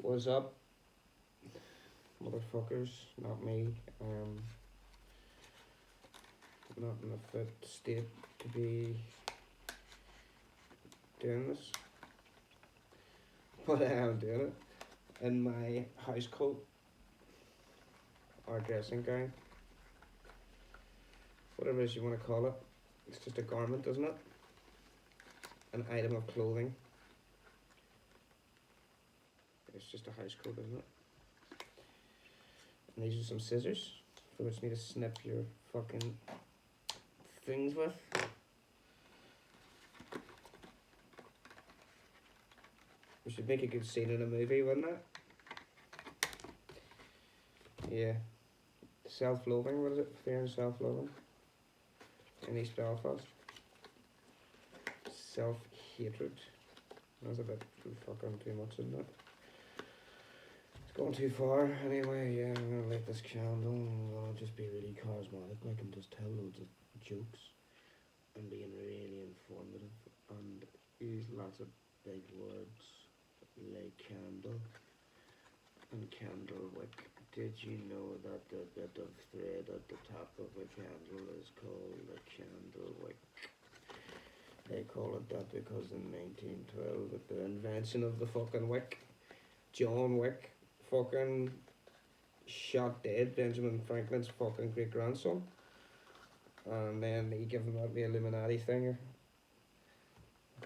What's up, motherfuckers? Not me. Not in a fit state to be doing this, but I am doing it in my house coat or dressing gown, whatever it is you want to call it. It's just a garment, isn't it? An item of clothing. It's just a house coat, isn't it? And these are some scissors for which you need to snip your fucking things with. We should make a good scene in a movie, wouldn't it? Yeah. Self-loathing, what is it? Fear and self-loathing in East Belfast. Self-hatred. That's a bit fucking too much, isn't it? It's going too far. Anyway, yeah, I'm gonna light this candle and I'm gonna just be really charismatic. I can just tell loads of jokes and being really informative and use lots of big words like candle and candle wick. Did you know that the bit of thread at the top of a candle is called a candle wick? They call it that because in 1912, with the invention of the fucking wick, John Wick fucking shot dead Benjamin Franklin's fucking great grandson. And then he gave him that the Illuminati thing.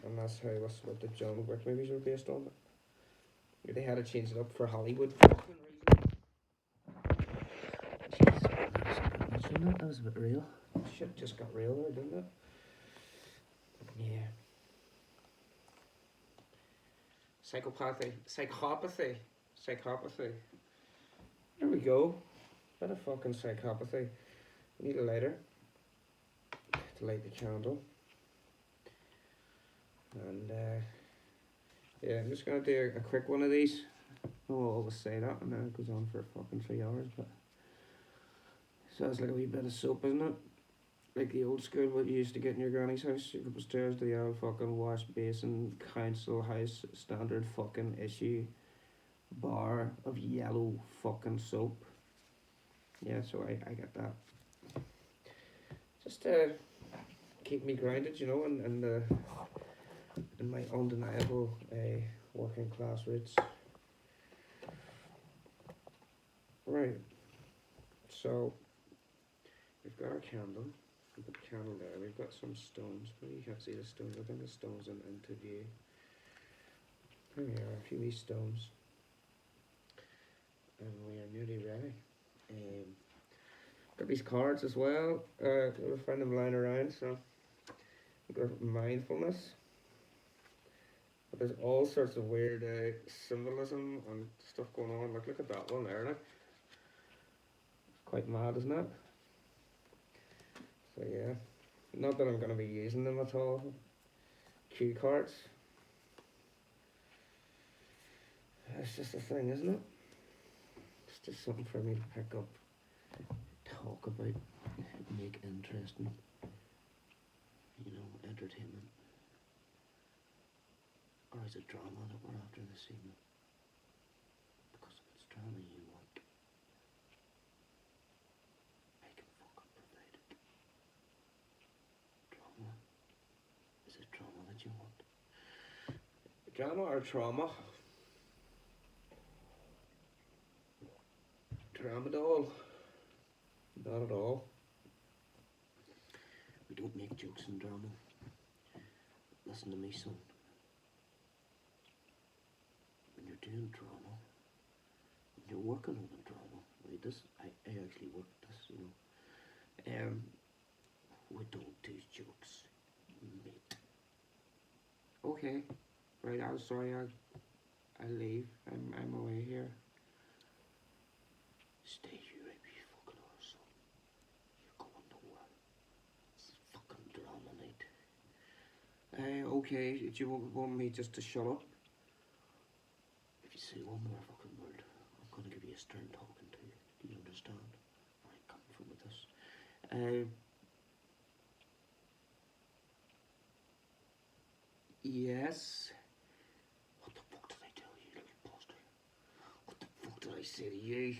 And that's how what the John Wick movies were based on. They had to change it up for Hollywood fucking reasons. That was a bit real. Shit just got real there, didn't it? Yeah. Psychopathy. There we go. Bit of fucking psychopathy. We need a lighter to light the candle. And yeah, I'm just gonna do a quick one of these. I'll always say that, and then it goes on for fucking 3 hours. But sounds like a wee bit of soap, isn't it? Like the old school what you used to get in your granny's house. You go upstairs to the old fucking wash basin, council house standard fucking issue bar of yellow fucking soap. Yeah, so I get that. Just to keep me grounded, you know, and in my undeniable working class roots. Right. So we've got our candle. We've got the candle there. We've got some stones. Well, you can't see the stones. I think the stones into view. There we are, a few wee stones. And we are nearly ready. Got these cards as well. We'll find them lying around, so we've got mindfulness. But there's all sorts of weird symbolism and stuff going on. Like, look at that one there, like. Quite mad, isn't it? So yeah, not that I'm going to be using them at all. Cue cards. It's just a thing, isn't it? It's just something for me to pick up, talk about, make interesting, you know, entertainment. Or is it drama that we're after this evening? Because if it's drama you want, I can fucking provide it. Drama? Is it drama that you want? Drama or trauma? Tramadol? Not at all. We don't make jokes in drama. Listen to me, son. When you're doing drama, when you're working on a drama, right? This I actually work this, you know. We don't do jokes, mate. Okay, right. I'm sorry. I leave. I'm away here. Stay here, you fucking arsehole. You're going nowhere. It's fucking drama night. Okay, do you want me just to shut up? If you say one more fucking word, I'm gonna give you a stern talking to. Do you understand? Where I'm coming from with this. Yes. What the fuck did I tell you, little bastard? say to you?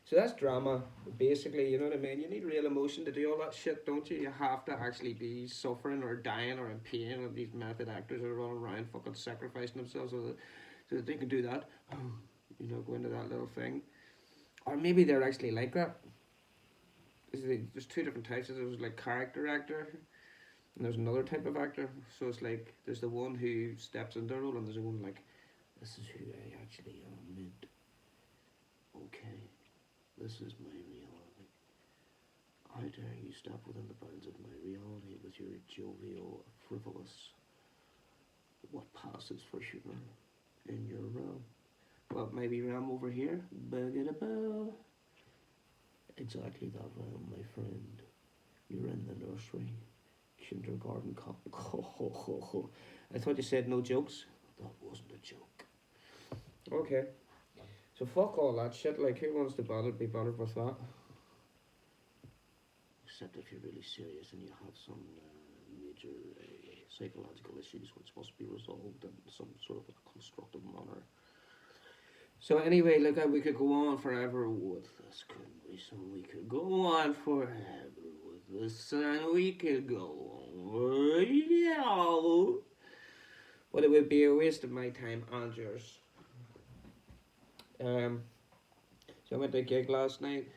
So that's drama, basically, you know what I mean? You need real emotion to do all that shit, don't you? You have to actually be suffering or dying or in pain, and these method actors are running around fucking sacrificing themselves so that they can do that. You know, go into that little thing. Or maybe they're actually like that. There's two different types. There's like character actor, and there's another type of actor. So it's like, there's the one who steps into a role, and there's the one like, this is who I actually am, mate. Okay, this is my reality. How dare you step within the bounds of my reality with your jovial, frivolous, what passes for humor in your realm? Well, maybe realm over here. Bugga-da-bow. Exactly that realm, my friend. You're in the nursery. Kindergarten cop. I thought you said no jokes. That wasn't a joke. Okay. So fuck all that shit. Like, who wants to be bothered with that? Except if you're really serious and you have some major psychological issues which must be resolved in some sort of a constructive manner. So anyway, look, we could go on forever with this, couldn't we? So we could go on forever with this, and we could go on, yeah. But it would be a waste of my time and yours. So I went to a gig last night.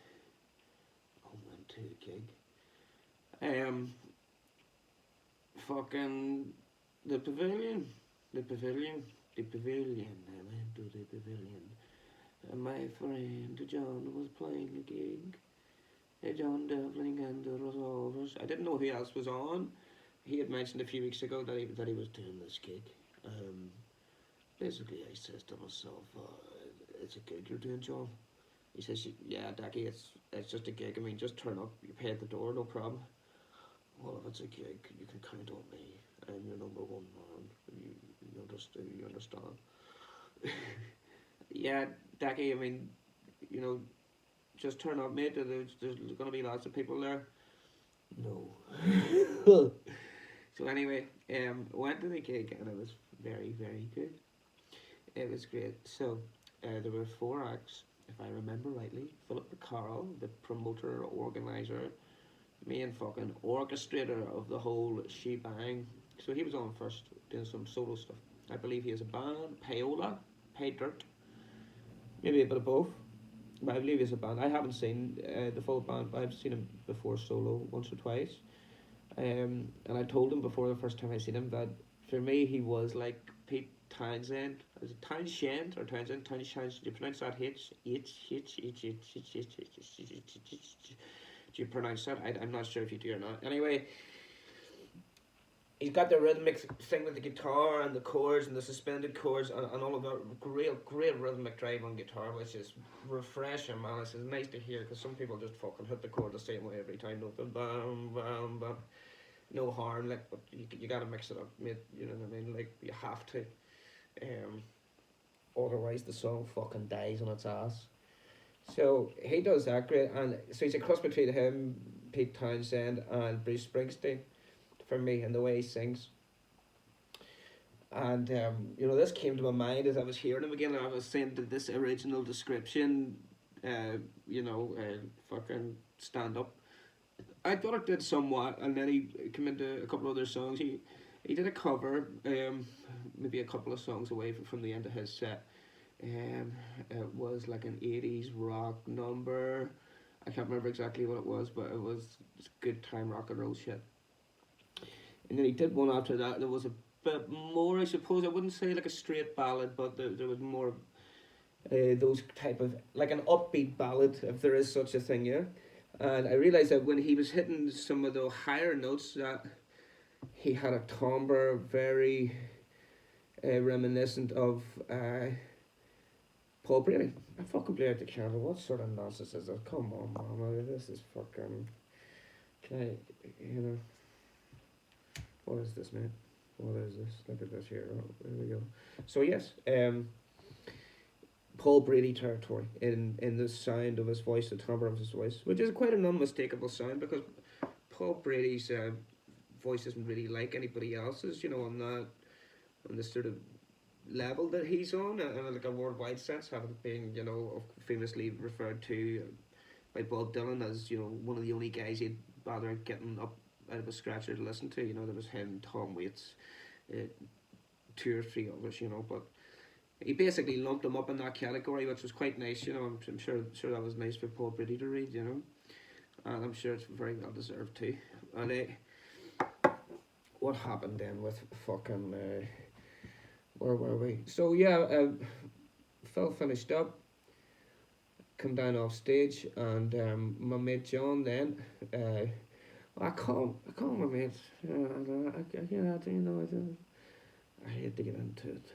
Fucking the Pavillion. I went to the Pavillion. And my friend John was playing a gig. John Devling and the Resolvers. I didn't know who else was on. He had mentioned a few weeks ago that he was doing this gig. Basically, I says to myself, it's a gig you're doing, John. He says, yeah, Dackie, it's just a gig. I mean, just turn up, you pay at the door, no problem. Well, if it's a gig, you can count on me. I'm your number one man. You understand? Yeah, Dackie, I mean, you know, just turn up, mate. There's going to be lots of people there. No. So anyway, went to the gig and it was very, very good. It was great. So there were 4 acts, if I remember rightly. Philip Carroll, the promoter, organizer, main fucking orchestrator of the whole shebang. So he was on first, doing some solo stuff. I believe he has a band, Payola, Pay Dirt, maybe a bit of both. But I believe he has a band. I haven't seen the full band, but I've seen him before solo once or twice. And I told him before the first time I seen him that for me he was like Pete Townsend. Is it Townshend or Townsend? Townshend. Do you pronounce that H? Do you pronounce that? I'm not sure if you do or not. Anyway, he's got the rhythmic thing with the guitar and the chords and the suspended chords and all of that great rhythmic drive on guitar, which is refreshing, man. It's nice to hear because some people just fucking hit the chord the same way every time. Nothing, bam, bam, bam. No horn, like, but you gotta mix it up, mate. You know what I mean? Like, you have to. Otherwise, the song fucking dies on its ass. So he does that great, and so he's a cross between him, Pete Townsend, and Bruce Springsteen, for me, and the way he sings. And you know, this came to my mind as I was hearing him again. I was saying that this original description, fucking stand up. I thought it did somewhat, and then he came into a couple other songs. He did a cover, maybe a couple of songs away from the end of his set. It was like an 80s rock number. I can't remember exactly what it was, but it was good time rock and roll shit. And then he did one after that. There was a bit more, I suppose. I wouldn't say like a straight ballad, but there was more those type of, like an upbeat ballad, if there is such a thing, yeah. And I realised that when he was hitting some of the higher notes, that he had a timbre very reminiscent of Paul Brady. I fucking blew out the candle. What sort of nonsense is that? Come on, mama. This is fucking. Can I, what is this, man? What is this? Look at this here. Oh, there we go. So, yes, Paul Brady territory in the sound of his voice, the timbre of his voice, which is quite an unmistakable sound because Paul Brady's voice isn't really like anybody else's, on the sort of level that he's on, in like a worldwide sense, having been, you know, famously referred to by Bob Dylan as, you know, one of the only guys he'd bother getting up out of a scratcher to listen to. You know, there was him, Tom Waits, uh, two or three others, you know, but he basically lumped them up in that category, which was quite nice. You know, I'm sure that was nice for Paul Brady to read. You know, and I'm sure it's very well deserved too. And what happened then with fucking where were we? So yeah, Phil finished up, come down off stage, and my mate John then. I call my mate. I hate to get into it.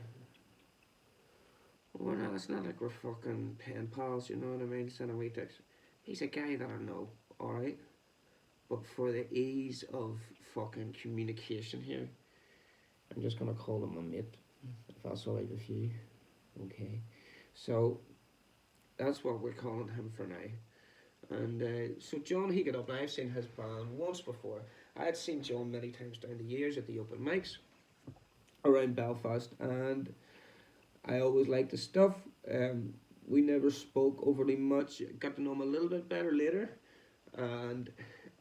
Well, no, it's not like we're fucking pen pals, you know what I mean? Sending wee texts. He's a guy that I know, alright? But for the ease of fucking communication here, I'm just gonna call him my mate, if that's alright with you. Okay. So, that's what we're calling him for now. And so John, he got up, and I've seen his band once before. I had seen John many times down the years at the open mics around Belfast, and I always liked his stuff. We never spoke overly much. Got to know him a little bit better later, and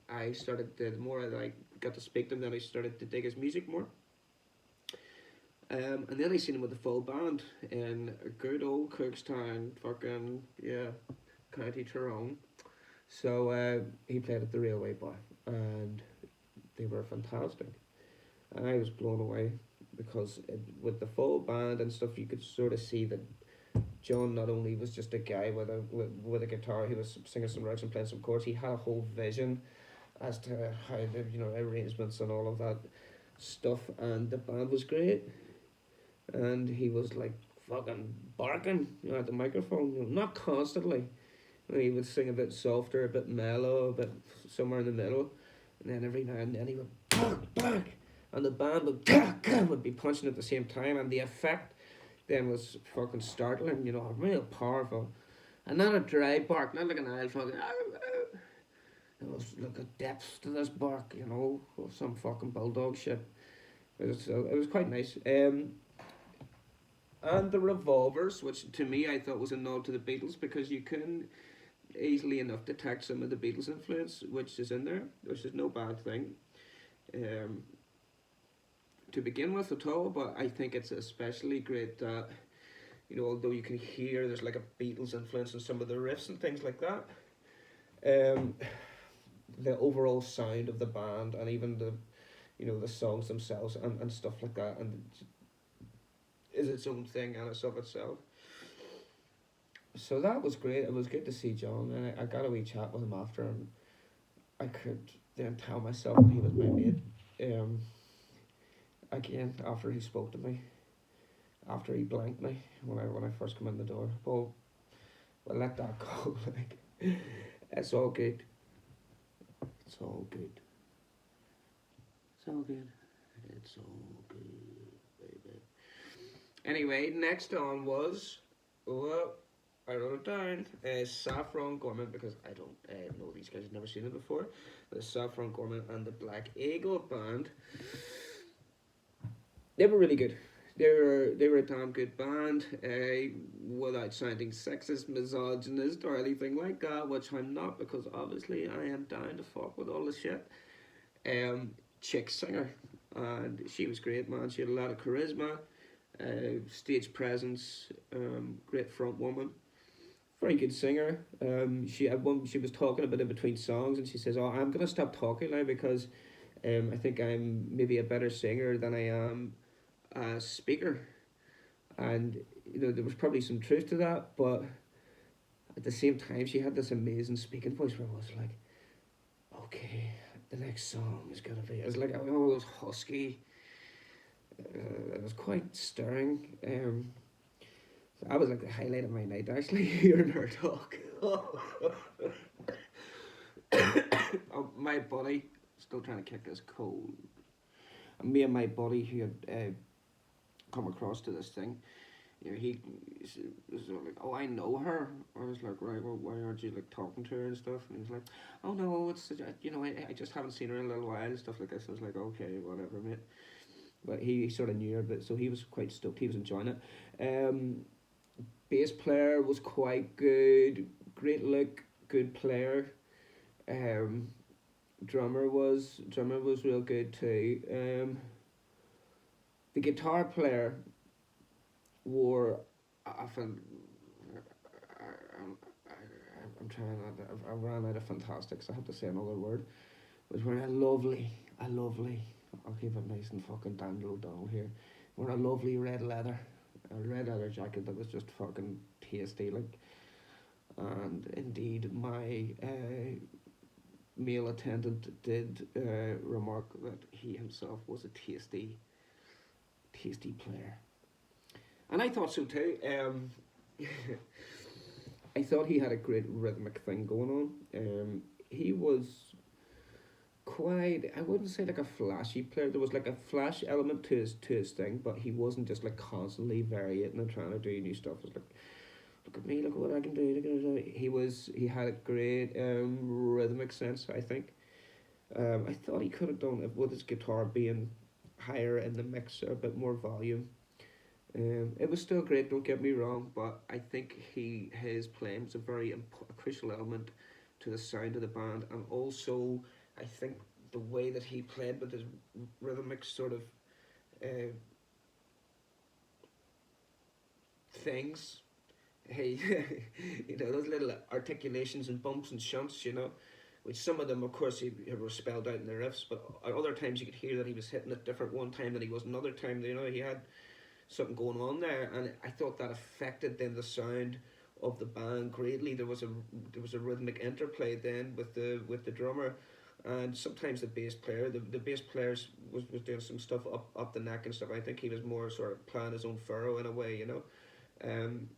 I started the more I got to speak to him, then I started to dig his music more. And then I seen him with the full band in a good old Cookstown, fucking yeah, County Tyrone. So he played at the Railway Bar, and they were fantastic. And I was blown away because with the full band and stuff, you could sort of see that John not only was just a guy with a guitar who was singing some lyrics and playing some chords, he had a whole vision as to how the arrangements and all of that stuff, and the band was great, and he was like fucking barking, at the microphone, not constantly. He would sing a bit softer, a bit mellow, a bit somewhere in the middle, and then every now and then he would bark, and the band would be punching at the same time, and the effect then was fucking startling, real powerful. And not a dry bark, not like an owl fucking. There was like a depth to this bark, of some fucking bulldog shit. It was quite nice. And the Revolvers, which to me I thought was a nod to the Beatles, because you can easily enough detect some of the Beatles influence which is in there, which is no bad thing. Um, to begin with at all, but I think it's especially great that, although you can hear there's like a Beatles influence in some of the riffs and things like that, the overall sound of the band and even the songs themselves and stuff like that, and is its own thing and it's of itself. So that was great. It was good to see John, and I got a wee chat with him after, and I could then tell myself that he was my mate. Again, after he spoke to me, after he blanked me when I first come in the door. Well, we'll let that go. Like, it's all good. It's all good. It's all good. It's all good, baby. Anyway, next on was, I wrote it down, Saffron Gorman, because I don't know these guys, I've never seen them before. The Saffron Gorman and the Black Eagle Band. They were really good. They were a damn good band, without sounding sexist, misogynist, or anything like that, which I'm not, because obviously I am down to fuck with all the shit. Chick singer, and she was great, man. She had a lot of charisma, stage presence, great front woman, very good singer. She was talking a bit in between songs, and she says, "Oh, I'm gonna stop talking now because, I think I'm maybe a better singer than I am a speaker." And there was probably some truth to that, but at the same time, she had this amazing speaking voice where I was like, okay, the next song is gonna be. It was like it was husky. It was quite stirring. That was like the highlight of my night, actually, hearing her talk. Oh, my buddy, still trying to kick this cold. And me and my buddy who had come across to this thing, he was like, "Oh, I know her." I was like, "Right, well, why aren't you like talking to her and stuff?" And he's like, "Oh no, it's I just haven't seen her in a little while and stuff like this." I was like, "Okay, whatever, mate." but he sort of knew it, so he was quite stoked. He was enjoying it. Um, Bass player was quite good, great look, good player. Um, drummer was real good too. The guitar player wore I felt I'm trying not to, I ran out of fantastics. I have to say another word. Was wearing a lovely. I'll keep it nice and fucking Daniel O'Donnell here. Wearing a lovely red leather jacket that was just fucking tasty. Like, and indeed, my male attendant did remark that he himself was a tasty player, and I thought so too. I thought he had a great rhythmic thing going on. He was quite, I wouldn't say like a flashy player. There was like a flash element to his thing, but he wasn't just like constantly varying and trying to do new stuff. It's like, look at me, look at what I can do, look at what I do. He had a great rhythmic sense, I think. I thought he could have done it with his guitar being higher in the mix, a bit more volume. It was still great, don't get me wrong, but I think his playing was a very crucial element to the sound of the band, and also I think the way that he played with his rhythmic sort of uh, things. Hey, those little articulations and bumps and shunts, which some of them, of course, he were spelled out in the riffs, but at other times you could hear that he was hitting it different one time than he was another time. He had something going on there, and I thought that affected then the sound of the band greatly. There was a rhythmic interplay then with the drummer, and sometimes the bass players was doing some stuff up the neck and stuff. I think he was more sort of playing his own furrow in a way. Um,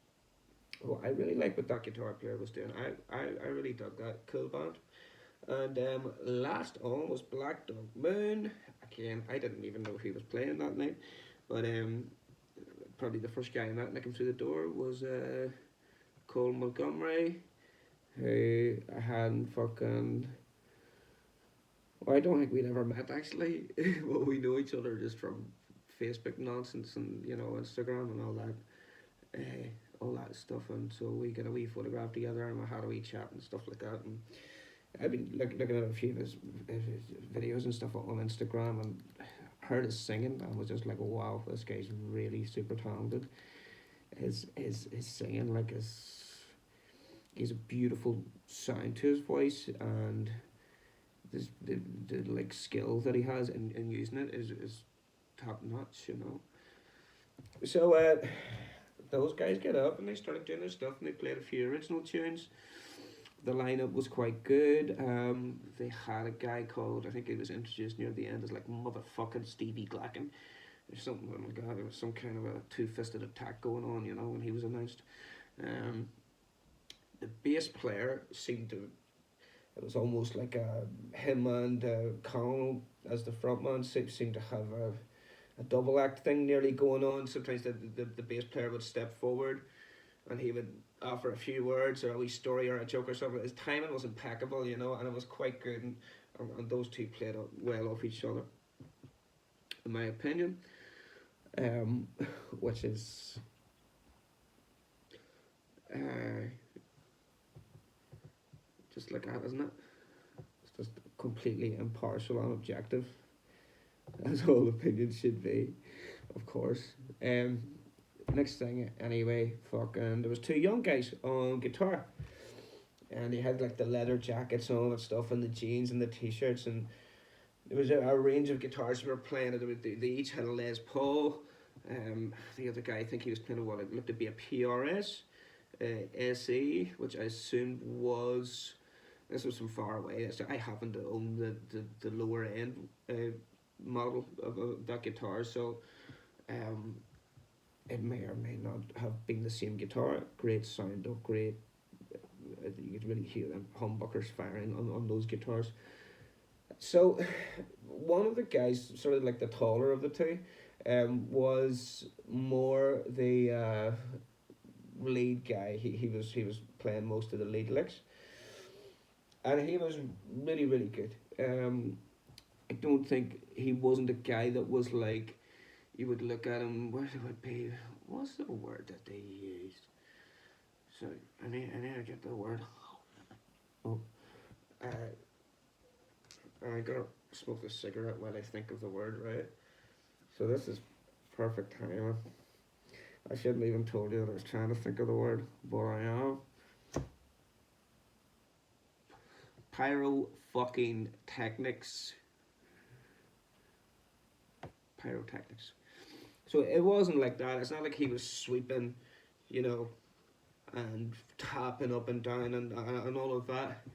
well, I really like what that guitar player was doing. I really dug that. Cool band. And last on was Black Dog Moon. Again, I didn't even know he was playing that night, but probably the first guy I met that came through the door was Cole Montgomery, who I hadn't fucking. Well, I don't think we'd ever met actually. Well, we know each other just from Facebook nonsense and Instagram and all that stuff, and so we got a wee photograph together and we had a wee chat and stuff like that. And I've been looking at a few of his videos and stuff on Instagram and heard his singing and was just like, wow, this guy's really super talented. His singing, like, he's a beautiful sound to his voice, and the like skill that he has in using it is top notch. So those guys get up and they started doing their stuff and they played a few original tunes. The lineup was quite good. They had a guy called, I think he was introduced near the end as like motherfucking Stevie Glacken. There's something, oh my god, there was some kind of a two-fisted attack going on, when he was announced. Um, the bass player seemed to, it was almost like him and Connell as the frontman seemed to have a double act thing nearly going on. Sometimes the bass player would step forward and he would offer a few words or a wee story or a joke or something. His timing was impeccable, and it was quite good, and those two played well off each other, in my opinion. Um, which is uh, just like that, isn't it? It's just completely impartial and objective, as all opinions should be, of course. Next thing, anyway, fucking, there was two young guys on guitar, and they had like the leather jackets on and stuff, and the jeans and the t-shirts, and there was a range of guitars we were playing. They each had a Les Paul. The other guy, I think he was playing what it looked to be a PRS, SE, which I assumed was. This was from far away. So I happened to own the lower end model of that guitar, so um, it may or may not have been the same guitar. Great sound, or great. You could really hear them humbuckers firing on those guitars. So, one of the guys, sort of like the taller of the two, was more the lead guy. He was playing most of the lead licks, and he was really really good. I don't think he wasn't a guy that was like you would look at them. Where it would be? What's the word that they used? So I need to get the word. Oh, uh, I gotta smoke a cigarette while I think of the word, right? So this is perfect timing. I shouldn't even told you that I was trying to think of the word, but I am. Pyro fucking technics. Pyrotechnics. So it wasn't like that. It's not like he was sweeping, you know, and tapping up and down and all of that.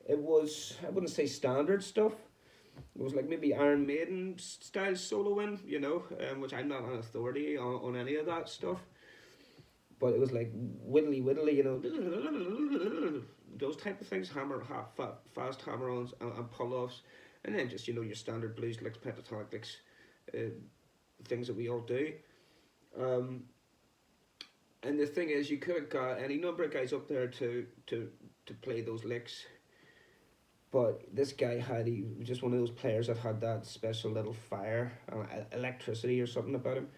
It was, I wouldn't say standard stuff. It was like maybe Iron Maiden style soloing, you know, which I'm not an authority on any of that stuff. But it was like whittly, you know, those type of things, fast hammer-ons and pull-offs, and then just, you know, your standard blues licks, pentatonic licks, uh, things that we all do. Um, and the thing is, you could have got any number of guys up there to play those licks, but this guy he was just one of those players that had that special little fire, electricity or something about him.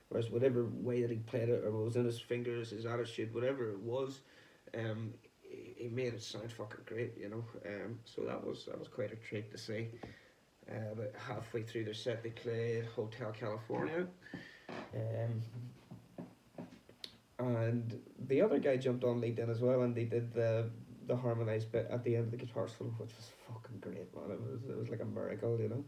Whereas whatever way that he played it, or what was in his fingers, his attitude, whatever it was, he made it sound fucking great, you know. So that was quite a treat to see. About halfway through their set, they played Hotel California, and the other guy jumped on lead in as well, and they did the harmonised bit at the end of the guitar solo, which was fucking great, man. It was like a miracle, you know.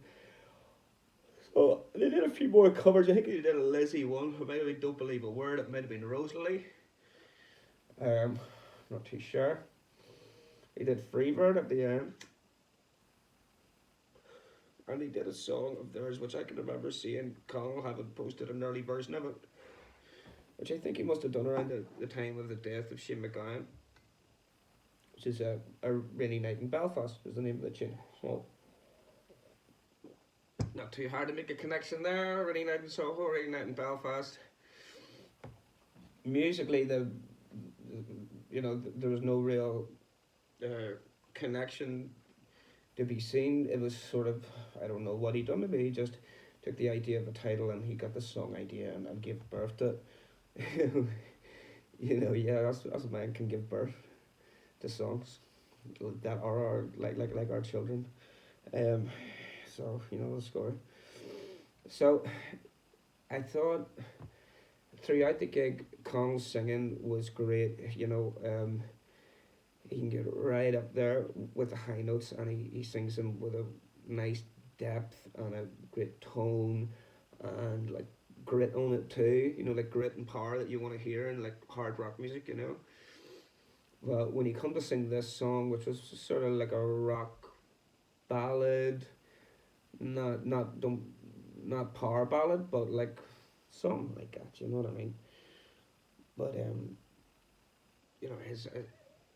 So they did a few more covers. I think they did a Lizzie one. It might have been Don't Believe a Word. It might have been Rosalie. Not too sure. He did Freebird at the end. And he did a song of theirs, which I can remember seeing Connell having posted an early version of it, which I think he must have done around the time of the death of Shane MacGowan, which is a Rainy Night in Belfast, is the name of the tune. So, not too hard to make a connection there. Rainy Night in Soho, Rainy Night in Belfast. Musically, there was no real connection to be seen. It was sort of, I don't know what he done. Maybe he just took the idea of a title and he got the song idea and gave birth to it. You know, yeah, that's a man can give birth to songs that are like our children. So you know the score. So I thought throughout the gig, Connell's singing was great. You know, he can get right up there with the high notes, and he sings them with a nice depth and a great tone, and like grit on it too. You know, like grit and power that you want to hear in like hard rock music. You know. But when he come to sing this song, which was sort of like a rock ballad, not power ballad, but like something like that. You know what I mean? But you know,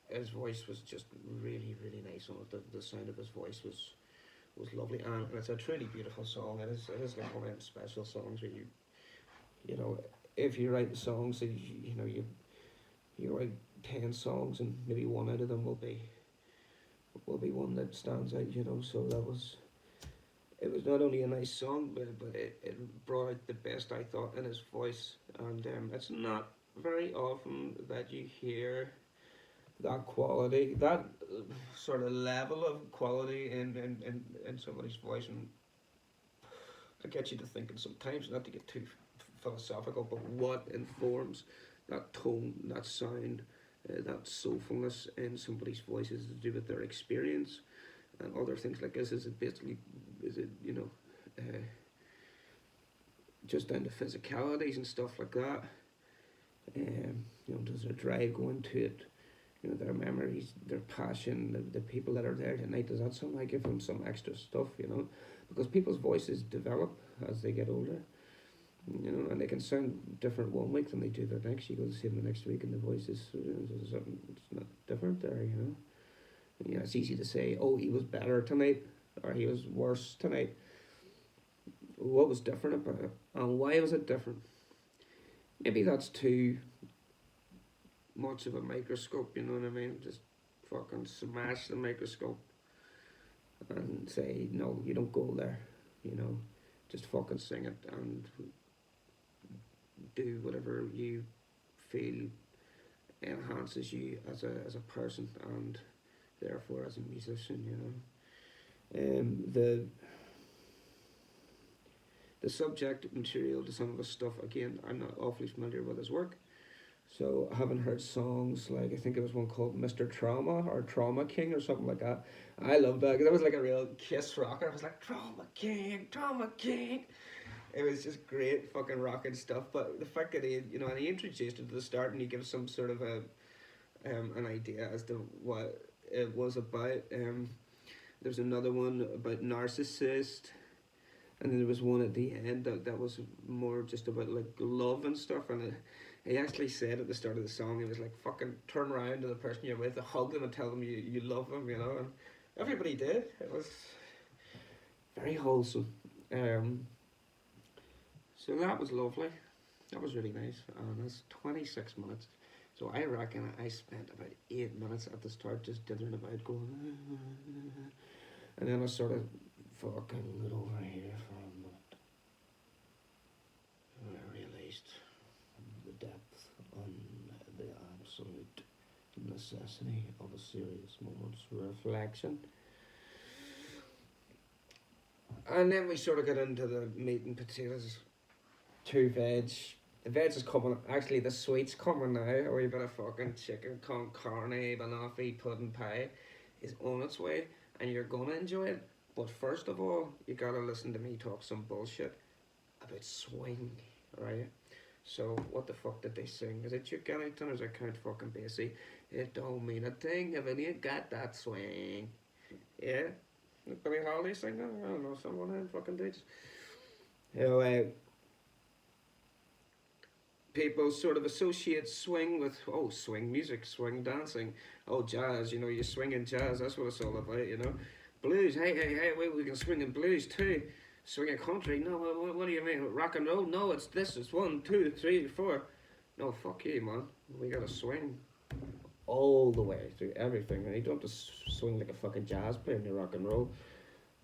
his voice was just really nice on it. The sound of his voice was lovely, and it's a truly beautiful song. It is like one of them special songs where you know, if you write the songs, you know you write 10 songs and maybe one out of them will be one that stands out. You know, so it was not only a nice song, but it brought out the best, I thought, in his voice, and it's not very often that you hear that quality, that sort of level of quality in somebody's voice, and it gets you to thinking sometimes, not to get too philosophical, but what informs that tone, that sound, that soulfulness in somebody's voice is to do with their experience and other things like this. Is it you know, just down to physicalities and stuff like that. You know, does their drive go into it? You know, their memories, their passion, the people that are there tonight, does that somehow give them some extra stuff, you know? Because people's voices develop as they get older, you know, and they can sound different one week than they do the next. You go to see them the next week and the voice is something, it's not different there, you know? And, yeah, it's easy to say, oh, he was better tonight, or he was worse tonight. What was different about it? And why was it different? Maybe that's too much of a microscope, you know what I mean? Just fucking smash the microscope and say, no, you don't go there, you know, just fucking sing it. And do whatever you feel enhances you as a person and therefore as a musician, you know. The subject material to some of his stuff, again, I'm not awfully familiar with his work, so I haven't heard songs like, I think it was one called Mr. Trauma or Trauma King or something like that. I love that because that was like a real Kiss rocker. I was like, Trauma King, Trauma King. It was just great fucking rocking stuff. But the fact that he, you know, and he introduced it to the start and he gives some sort of an idea as to what it was about. There's another one about narcissist, and then there was one at the end that was more just about like love and stuff. And he actually said at the start of the song, he was like, fucking turn around to the person you're with, hug them and tell them you love them, you know. And everybody did. It was very wholesome. So that was lovely. That was really nice. And it's 26 minutes. So I reckon I spent about 8 minutes at the start just dithering about going, and then I sort of fucking got over here for a minute. And I realised the depth and the absolute necessity of a serious moment's reflection. And then we sort of got into the meat and potatoes. 2 veg. The veg is coming, actually the sweet's coming now. A wee bit of fucking chicken con carne, banoffee, pudding pie is on its way and you're gonna enjoy it. But first of all, you gotta listen to me talk some bullshit about swing, right? So what the fuck did they sing? Is it Duke Ellington or is it Count fucking Basie? It don't mean a thing if it ain't got that swing. Yeah? Billie Holiday sing that? I don't know, someone in fucking dudes. Anyway, people sort of associate swing with, oh, swing music, swing dancing, oh, jazz, you know, you swing in jazz, that's what it's all about, you know. Blues, hey, we can swing in blues too. Swing in country, no, what do you mean? Rock and roll? No, it's this, it's 1, 2, 3, 4. No, fuck you, man. We gotta swing all the way through everything. And you don't have to swing like a fucking jazz player in your rock and roll.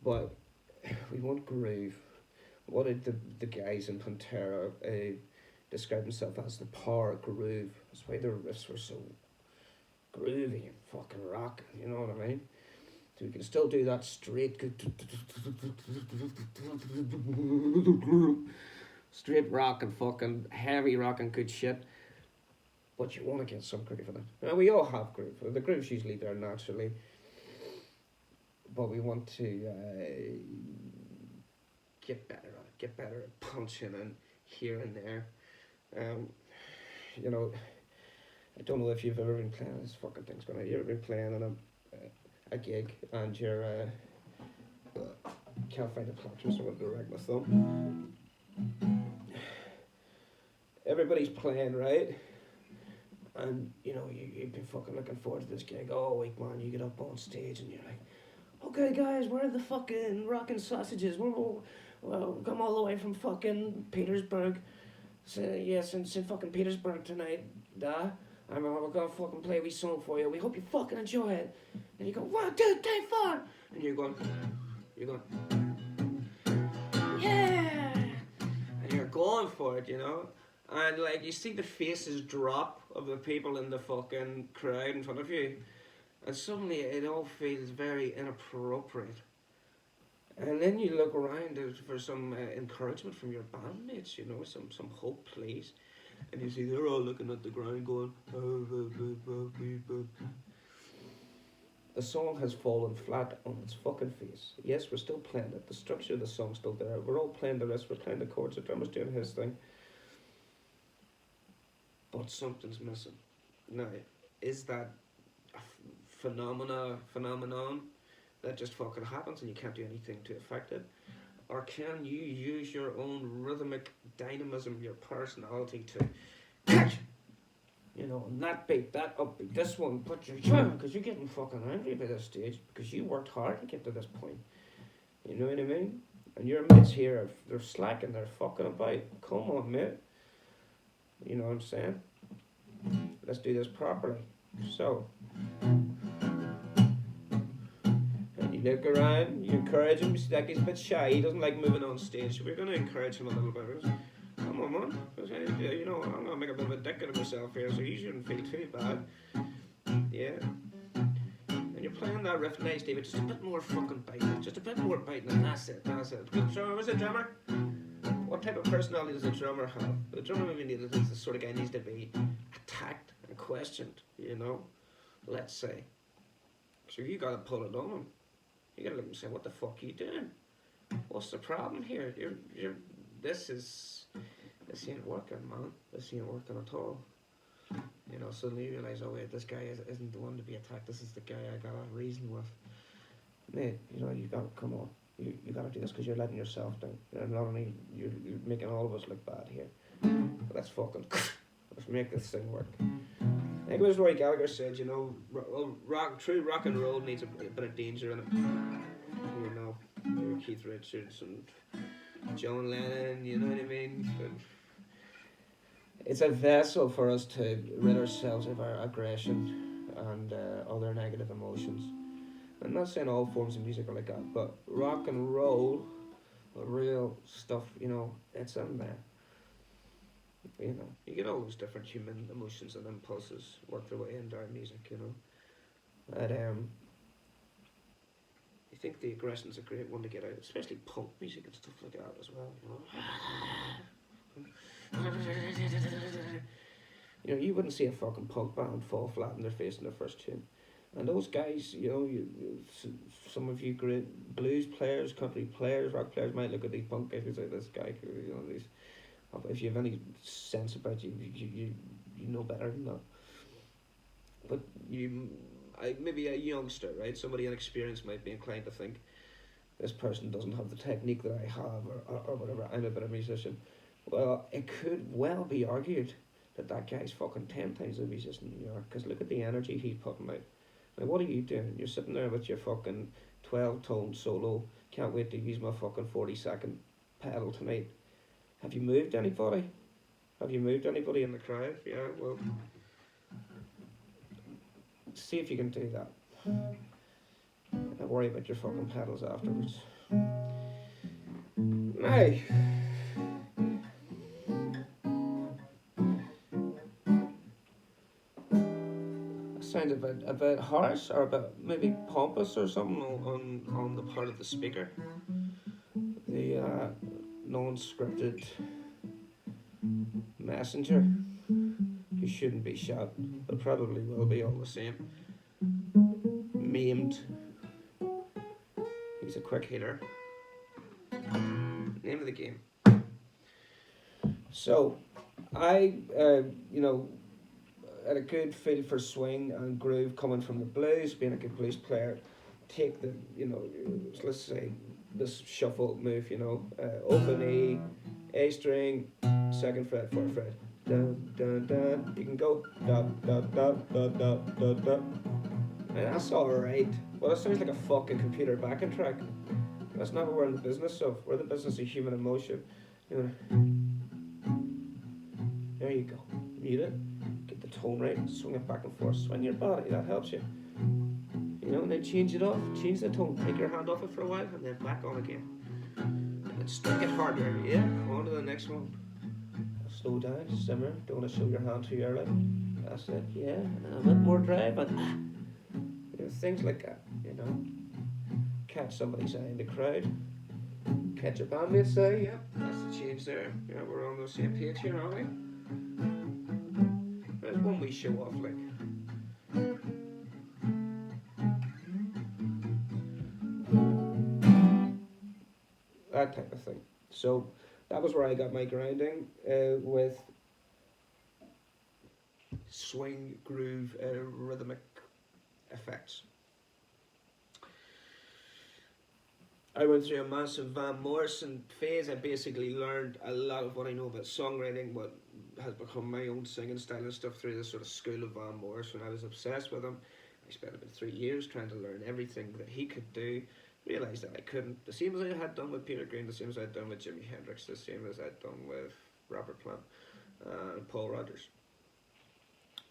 But we want groove. What did the guys in Pantera describe themselves as? The power groove. That's why their riffs were so groovy and fucking rocking, you know what I mean? So we can still do that straight rock and fucking heavy rock and good shit. But you want to get some groove in it. Now we all have groove. The groove's usually there naturally. But we want to get better at it. Get better at punching in here and there. You know, I don't know if you've ever been playing this fucking thing's gonna. You ever been playing in a gig and you're can't find a plunger, so I'm gonna direct my thumb. Everybody's playing, right? And you know you've been fucking looking forward to this gig all week, man. You get up on stage and you're like, okay, guys, where are the fucking rockin' sausages? Well, come all the way from fucking Petersburg. So, yes, in fucking Petersburg tonight, and we're gonna fucking play a wee song for you. We hope you fucking enjoy it. And you go, 1, 2, 3, 4. And you're going, yeah. And you're going for it, you know. And like you see the faces drop of the people in the fucking crowd in front of you. And suddenly it all feels very inappropriate. And then you look around for some encouragement from your bandmates, you know, some hope, please. And you see they're all looking at the ground going, the song has fallen flat on its fucking face. Yes, we're still playing it. The structure of the song's still there. We're all playing the rest. We're playing the chords. The drummer's doing his thing. But something's missing. Now, is that a phenomenon that just fucking happens and you can't do anything to affect it? Or can you use your own rhythmic dynamism, your personality to catch, you know, and that beat, that upbeat, this one, but because you're getting fucking angry by this stage because you worked hard to get to this point. You know what I mean? And your mates here, they're slacking, they're fucking about. Come on, mate. You know what I'm saying? Let's do this properly. So, you look around, you encourage him. You see that he's a bit shy, he doesn't like moving on stage, so we're going to encourage him a little bit. Come on, man. You know, I'm gonna make a bit of a dick out of myself here, so you shouldn't feel too bad. Yeah. And you're playing that riff nice, David. Just a bit more fucking biting. Just a bit more biting, and that's it. That's it. Good drummer. Was a drummer? What type of personality does a drummer have? The drummer maybe needs the sort of guy needs to be attacked and questioned. You know, let's say. So you gotta pull it on him. You gotta look and say, "What the fuck are you doing? What's the problem here? This ain't working, man. This ain't working at all." You know, suddenly you realise, oh wait, this guy isn't the one to be attacked. This is the guy I got a reason with. Mate, you know, you gotta come on. You gotta do this because you're letting yourself down. And not only you're making all of us look bad here. But let's fucking let's make this thing work. I think it was Roy Gallagher said, you know, true rock and roll needs a bit of danger in it. You know, your Keith Richards and John Lennon, you know what I mean? But it's a vessel for us to rid ourselves of our aggression and other negative emotions. I'm not saying all forms of music are like that, but rock and roll, real stuff, you know, it's in there. You know, you get all those different human emotions and impulses work their way into our music, you know. But I think the aggression's a great one to get out, especially punk music and stuff like that as well, you know. You know, you wouldn't see a fucking punk band fall flat on their face in their first tune. And those guys, you know, some of you great blues players, country players, rock players might look at these punk guys and say, this guy, you know, these. If you have any sense about you know better than that. But maybe a youngster, right? Somebody inexperienced might be inclined to think, this person doesn't have the technique that I have, or whatever. I'm a better musician. Well, it could well be argued that guy's fucking 10 times a musician than you are. Because look at the energy he's putting out. Like, what are you doing? You're sitting there with your fucking 12-tone solo. Can't wait to use my fucking 40-second pedal tonight. Have you moved anybody? Have you moved anybody in the crowd? Yeah, well, see if you can do that. Don't worry about your fucking pedals afterwards. Hey. Sounds a bit harsh or a bit maybe pompous or something on the part of the speaker. The non-scripted messenger who shouldn't be shot but probably will be all the same. Maimed. He's a quick hitter. Name of the game. So I you know, had a good feel for swing and groove coming from the blues, being a good blues player. Take the, you know, let's say this shuffle move, you know, open E, A string, second fret, fourth fret, dun dun dun. You can go da da da da da da da. And that's alright, but it sounds like a fucking computer backing track. That's not what we're in the business of. We're in the business of human emotion. You know, there you go. Mute it, get the tone right, swing it back and forth, swing your body. That helps you. You know, and then change it off, change the tone, take your hand off it for a while, and then back on again. And then strike it harder, yeah, on to the next one. Slow down, simmer, don't want to show your hand too early. That's it, yeah, and then a bit more drive, and you know, things like that, you know. Catch somebody's eye in the crowd. Catch your bandmates say, yeah, that's the change there. Yeah, we're on the same page here, aren't we? There's one we show off, like. That type of thing. So that was where I got my grounding with swing, groove, rhythmic effects. I went through a massive Van Morrison phase. I basically learned a lot of what I know about songwriting, what has become my own singing style and stuff through this sort of school of Van Morrison. I was obsessed with him. I spent about 3 years trying to learn everything that he could do. Realised that I couldn't. The same as I had done with Peter Green, the same as I had done with Jimi Hendrix, the same as I'd done with Robert Plant and Paul Rodgers.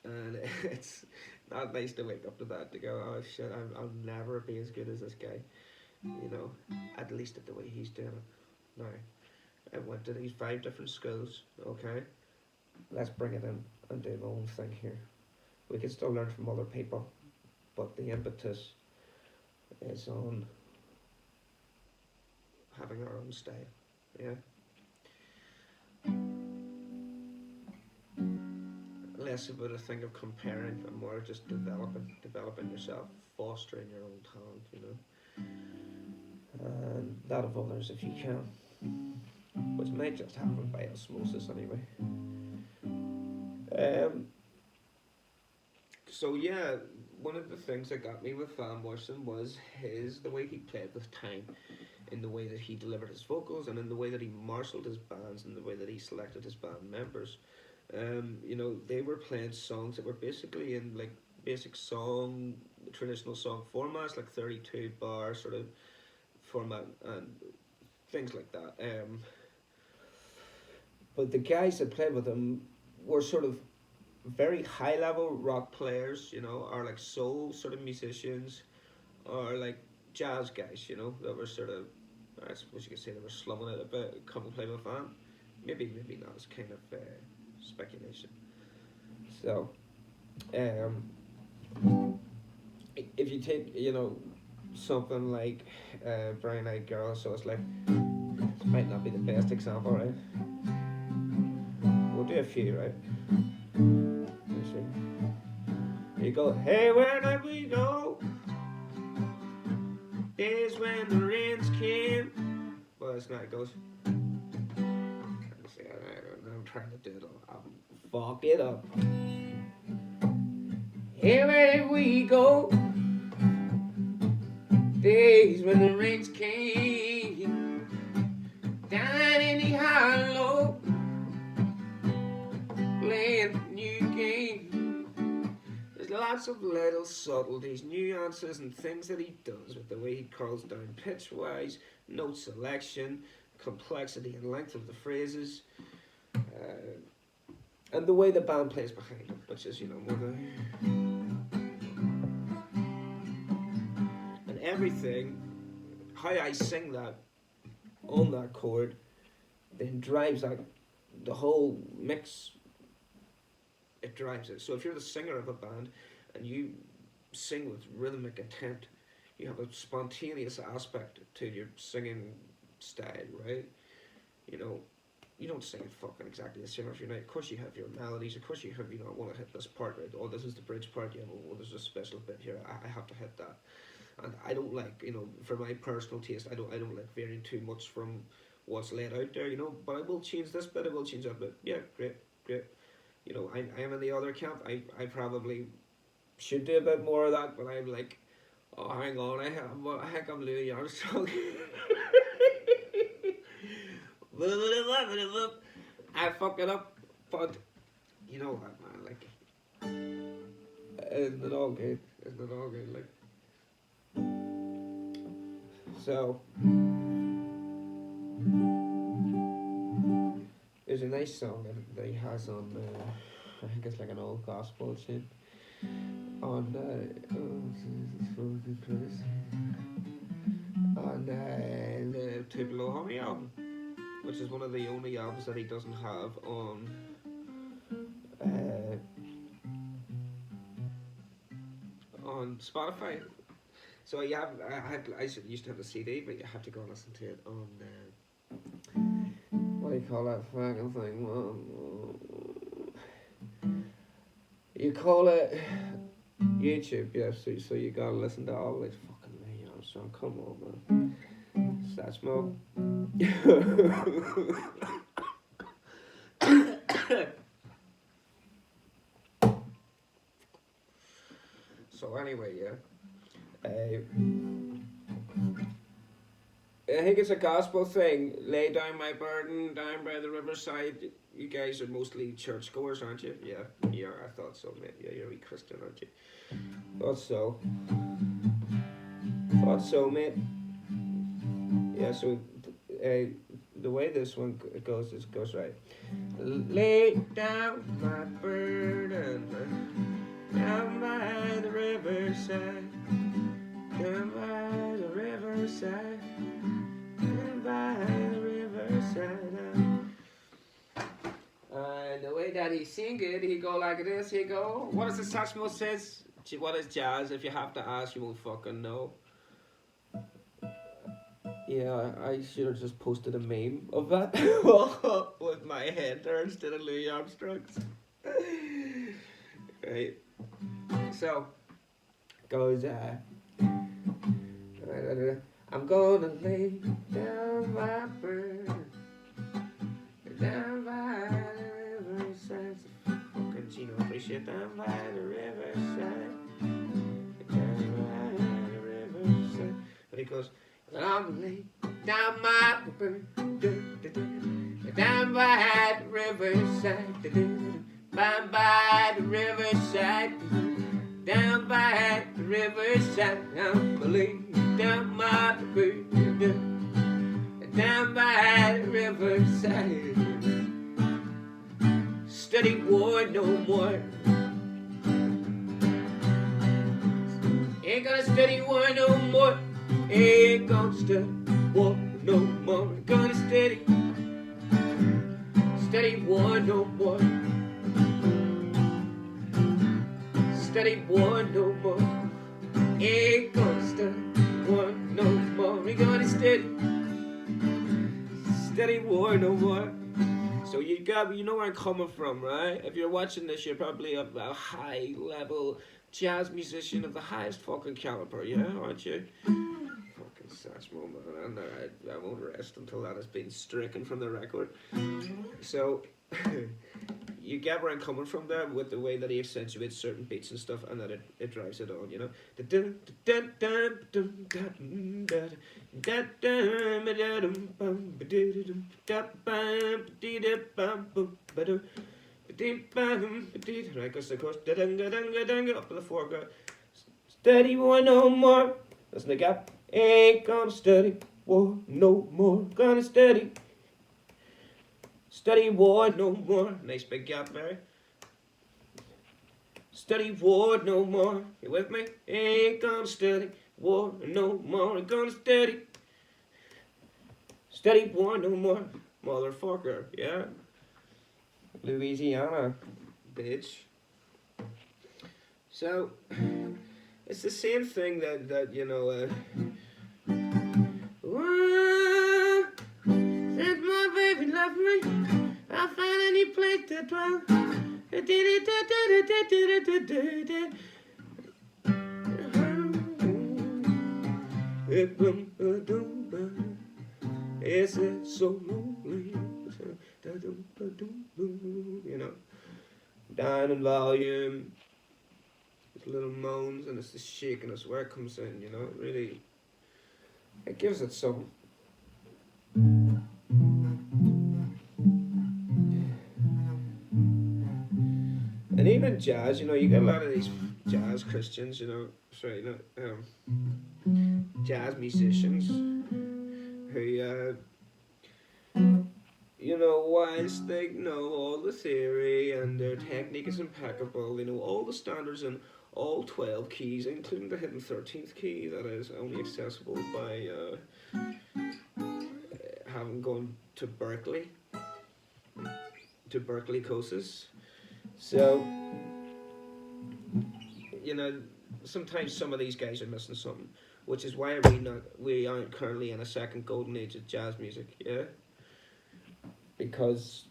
And it's not nice to wake up to that, to go, oh shit, I'll never be as good as this guy. You know, at least at the way he's doing it now. I went to these 5 different schools. Okay, let's bring it in and do my own thing here. We can still learn from other people, but the impetus is on having our own style. Yeah, less about a thing of comparing and more just developing yourself, fostering your own talent. And that of others if you can, which might just happen by osmosis anyway. Um, so yeah, one of the things that got me with Van Morrison was the way he played with time, in the way that he delivered his vocals, and in the way that he marshalled his bands, and the way that he selected his band members. They were playing songs that were basically in like basic song, traditional song formats, like 32 bar sort of format and things like that. But the guys that played with him were sort of very high level rock players, or like soul sort of musicians, or like jazz guys, that were sort of, I suppose you could say they were slumming it a bit, come and play with Van. Maybe not, it's kind of speculation. So, if you take, something like Brown Eyed Girl, so it's like, this might not be the best example, right? We'll do a few, right? Let's see. Here you go. Hey, where did we go? Days when the rains came. Well, it's not, it goes. I'm trying to do it all. I'll fuck it up. Hey, where did we go? Days when the rains came. Down in the hollow. Playing a new game. There's lots of little subtleties, nuances, and things that he does with the way he curls down pitch-wise, note selection, complexity and length of the phrases, and the way the band plays behind him, which is, more the... And everything, how I sing that on that chord, then drives that, the whole mix. It drives it. So if you're the singer of a band and you sing with rhythmic intent, you have a spontaneous aspect to your singing style, right? You don't sing it fucking exactly the same every night. Of course you have your melodies, of course you have, I want to hit this part, right? Oh, this is the bridge part, well, there's a special bit here, I have to hit that. And I don't like, for my personal taste, I don't like varying too much from what's laid out there, but I will change this bit, I will change that bit. Yeah, great. I am in the other camp. I probably should do a bit more of that, but I'm like, oh, hang on, I think I'm Louis Armstrong. I fuck it up, but man, like, isn't it all good? Like, so. There's a nice song that he has on, I think it's like an old gospel tune, on the Two Below Honey album, which is one of the only albums that he doesn't have on Spotify. So you have, I used to have the CD, but you have to go and listen to it on. What do you call that fucking thing? You call it YouTube, yeah. So you gotta listen to all this fucking Louis Armstrong. Come on, man. Satchmo. So anyway, yeah. I think it's a gospel thing. Lay down my burden down by the riverside. You guys are mostly churchgoers, aren't you? Yeah, I thought so, mate. Yeah, you're a wee Christian, aren't you? Thought so, mate. Yeah, so the way this one goes right. Lay down my burden down by the riverside. Down by the riverside. By the riverside, he sing it, he go like this, he go, what does the saxophone says? What is jazz? If you have to ask, you won't fucking know. Yeah, I should have just posted a meme of that with my head there instead of Louis Armstrong's. Right. So, goes, I'm gonna lay down my burden down by the riverside. Fucking Gino appreciate down by the riverside. Down by the riverside. But he goes, I'm gonna lay down my burden down by the riverside. Down by the riverside. Down by the riverside. I'm gonna lay down my burden down by the riverside. Study war no more. Ain't gonna study war no more. Ain't gonna study war no more. Ain't gonna study war no more. Study war no more. Ain't gonna study war no more. Ain't gonna study war no more. So you know where I'm coming from, right? If you're watching this, you're probably a high level jazz musician of the highest fucking caliber, yeah, aren't you? Fucking sash moment, and I won't rest until that has been stricken from the record. So you get where I'm coming from there with the way that he accentuates certain beats and stuff, and that it drives it on, you know. Right, goes the chorus, up to the foreground. Study war no more. Listen to the gap. Ain't gonna study war no more. Gonna study war no more. Nice big gap there. Study war no more. You with me? Ain't gonna study war no more. Ain't gonna study war no more. Motherfucker, yeah. Louisiana, bitch. So it's the same thing that you know. Since my baby left me, I found any place to dwell. Is it so lonely? You know, down in volume, it's little moans, and it's the shakiness where it comes in. You know, really, it gives it some. And even jazz, you know, you get a lot of these jazz Christians, you know, jazz musicians who, you know, whilst they know all the theory and their technique is impeccable, they know all the standards in all 12 keys, including the hidden 13th key that is only accessible by having gone to Berkeley courses. So, you know, sometimes some of these guys are missing something, which is why we aren't currently in a second golden age of jazz music, yeah? Because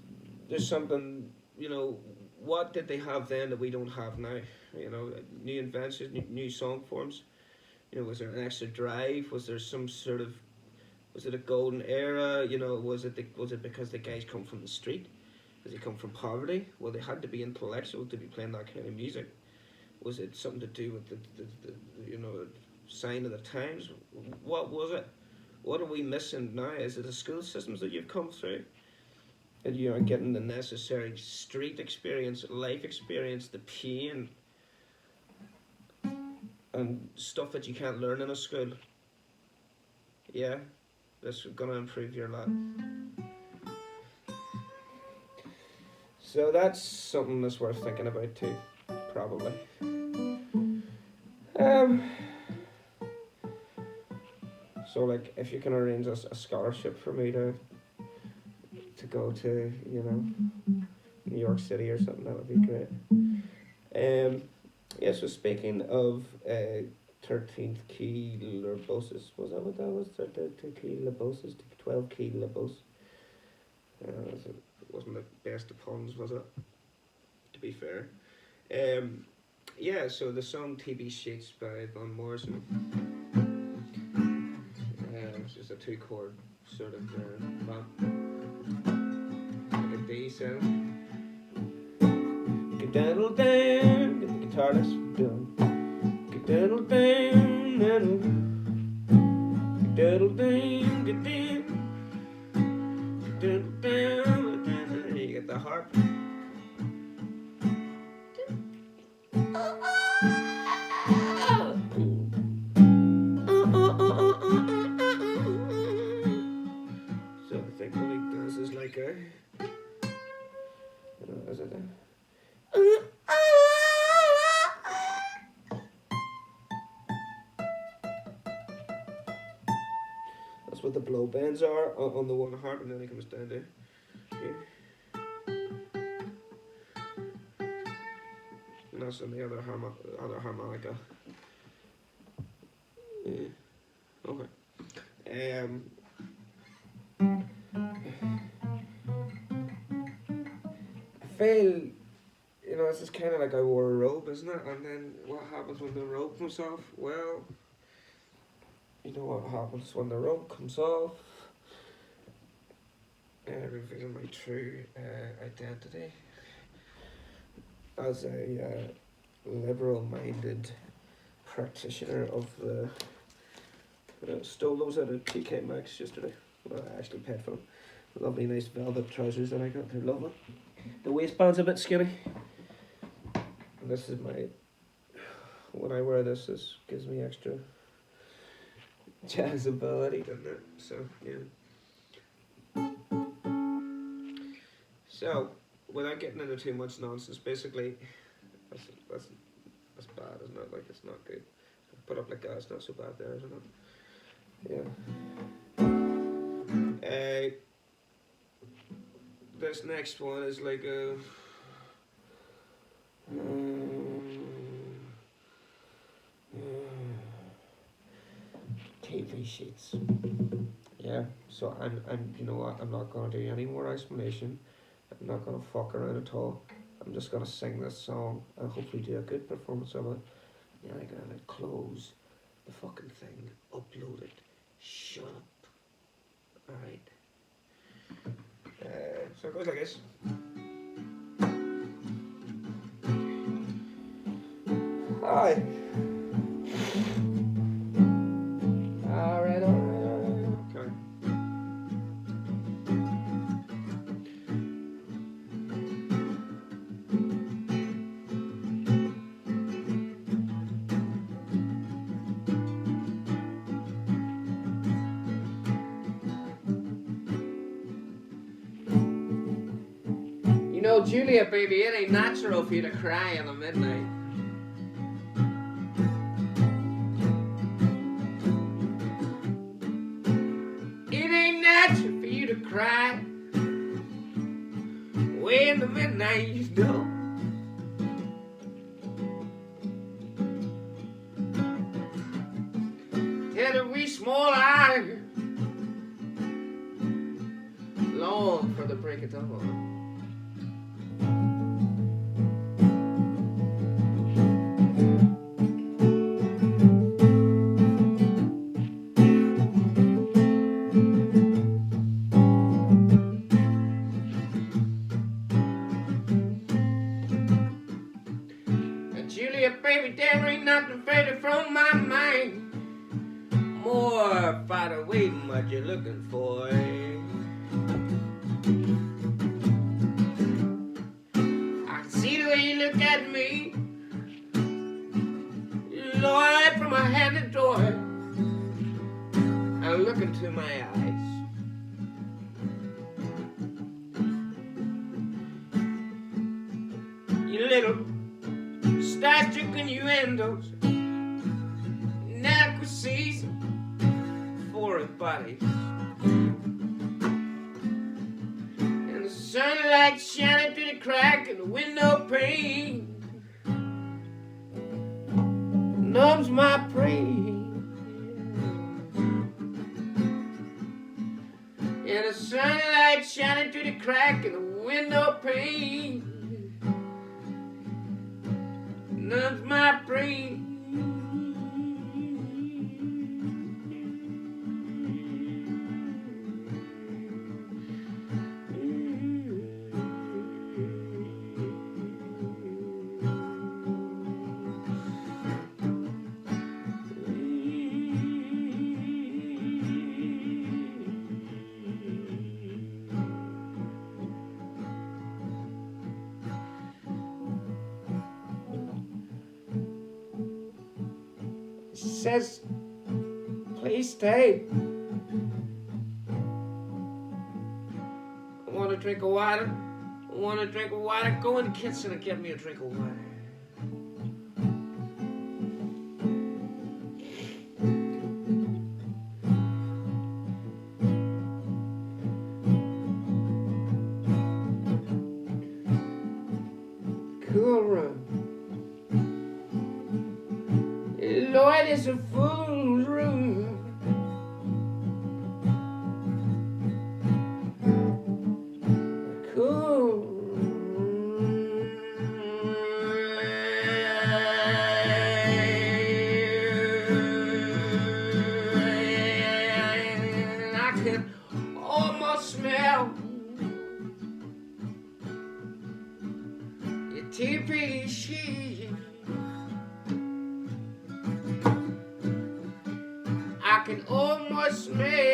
there's something, you know, what did they have then that we don't have now? You know, new inventions, new song forms. You know, was there an extra drive? Was there some sort of, was it a golden era? You know, was it because the guys come from the street? Does he come from poverty? Well, they had to be intellectual to be playing that kind of music. Was it something to do with the you know, sign of the times? What was it? What are we missing now? Is it the school systems that you've come through? That you aren't getting the necessary street experience, life experience, the pain, and stuff that you can't learn in a school? Yeah, that's gonna improve your life. So that's something that's worth thinking about too, probably. So like, if you can arrange a scholarship for me to go to, you know, New York City or something. That would be great. Yeah. So speaking of 13th key loboses, was that what that was? 13th key loboses, 12 key lobos. It wasn't the best of puns, was it? To be fair. Yeah, so the song TV Sheets by Van Morrison. It's just a 2-chord sort of like a D sound. Get down, down, get the guitarist done. Get down, down, get down, down, get down, get down, down. You get the harp. So I think what he does is like a, is it that's what the blow bends are on the one harp, and then he comes down to here. And that's on the other harmonica. Yeah. Okay. I feel, it's just kind of like I wore a robe, isn't it? And then what happens when the robe comes off? Well, you know what happens when the robe comes off? Revealing my true identity as a liberal-minded practitioner of the. Stole those out of TK Maxx yesterday. Well, I actually paid for them. Lovely, nice velvet trousers that I got. They're lovely. The waistband's a bit skinny. And this is my. When I wear this gives me extra jazzability, doesn't it? So yeah. So, without getting into too much nonsense, basically, that's bad, isn't it? Like, it's not good. Put up like that, it's not so bad there, isn't it? Yeah. This next one is like a. TV sheets. Yeah. So I'm. You know what? I'm not gonna do any more explanation. I'm not gonna fuck around at all. I'm just gonna sing this song and hopefully do a good performance of it. Yeah, I'm gonna close the fucking thing, upload it, shut up. Alright. So it goes like this. Hi. Alright. Okay. You know, Julia, baby, it ain't natural for you to cry in the midnight. It ain't natural for you to cry way in the midnight, you know. Had a wee small eye long for the break of dawn. Julia, baby, there ain't nothing faded from my mind. More far away than what you're looking for. I can see the way you look at me, Lord, from my head to door, and look into my eyes. You little star-struck innuendos, inadequacies, foreign bodies, and the sunlight shining through the crack in the window pane numbs my brain. And the sunlight shining through the crack in the window pane numbs my brain. Says, please stay. I want a drink of water. I want a drink of water. Go in the kitchen and get me a drink of water. Cool run. Lord, it's a fool's room. Cool. I can almost smell your teepee sheet. I can almost smell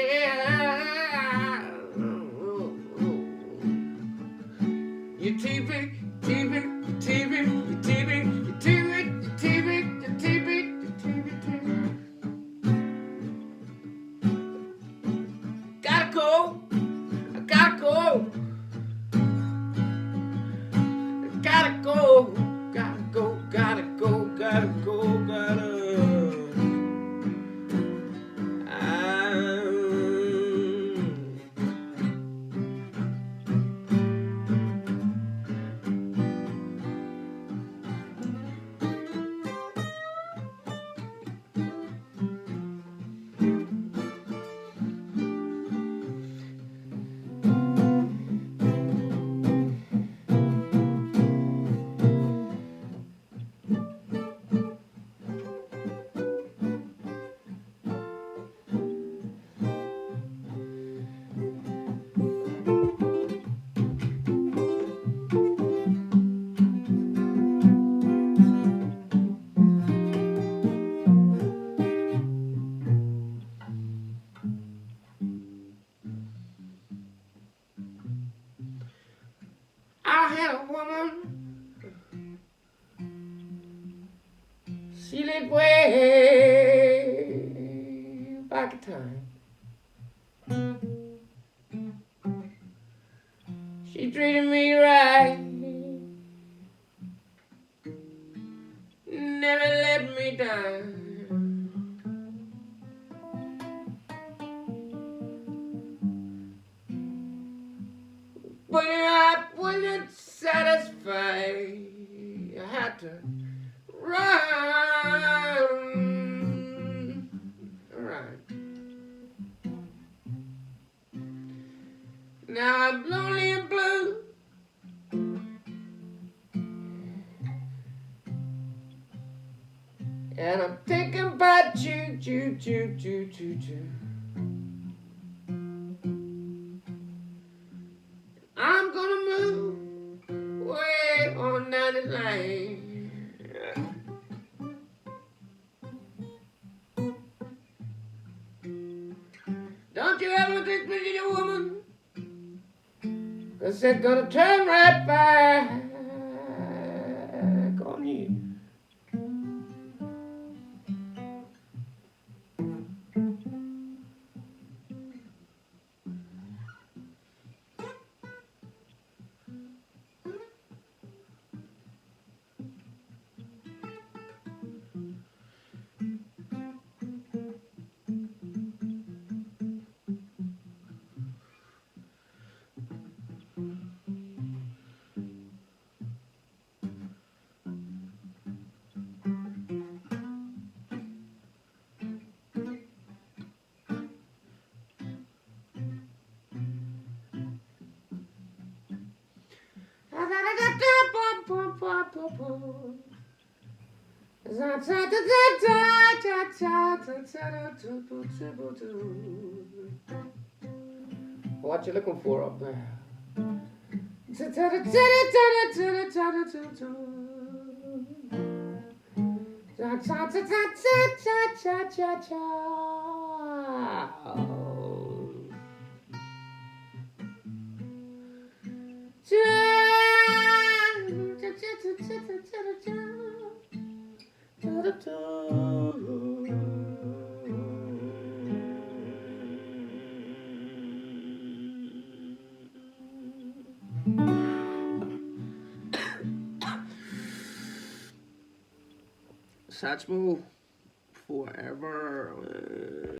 your TV, TV, TV, your TV, your TV, your TV, your TV, your TV, TV. Gotta go, I gotta go, I gotta go, gotta go, gotta go, gotta go, gotta. I had a woman, she lived way back in time. She treated me right, never let me down. But I wasn't satisfied. I had to run. Alright. Now I'm lonely and blue. And I'm thinking about you, you, you, you, you, you. I'm gonna move way on down the line. Don't you ever think me a woman, 'cause they're gonna turn right back on you. What you looking for up there? Satchmo forever.